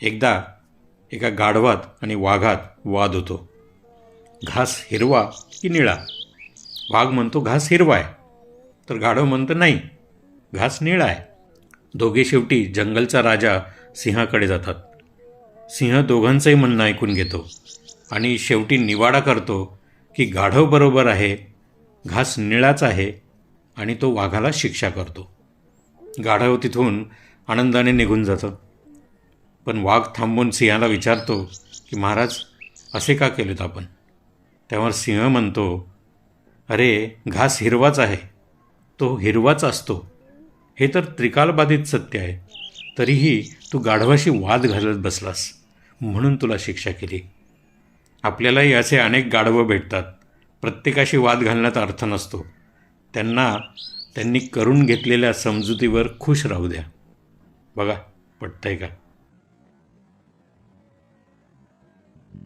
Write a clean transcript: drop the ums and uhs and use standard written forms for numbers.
एकदा एका गाढवात आणि वाघात वाद होतो. घास हिरवा की निळा? वाघ म्हणतो घास हिरवा आहे, तर गाढव म्हणतं नाही, घास निळा आहे. दोघे शेवटी जंगलचा राजा सिंहाकडे जातात. सिंह दोघांचंही म्हणणं ऐकून घेतो आणि शेवटी निवाडा करतो की गाढव बरोबर आहे, घास निळाच आहे, आणि तो वाघाला शिक्षा करतो. गाढव तिथून आनंदाने निघून जातं. पण वाघ थांबून सिंहाला विचारतो की महाराज, असे का केलेत आपण? त्यावर सिंह म्हणतो, अरे, घास हिरवाच आहे, तो हिरवाच असतो, हे तर त्रिकालबाधित सत्य आहे. तरीही तू गाढवाशी वाद घालत बसलास, म्हणून तुला शिक्षा केली. आपल्यालाही असे अनेक गाढवं भेटतात. प्रत्येकाशी वाद घालण्यात अर्थ नसतो. त्यांनी करून घेतलेल्या समजुतीवर खुश राहू द्या. बघा, पटतंय का?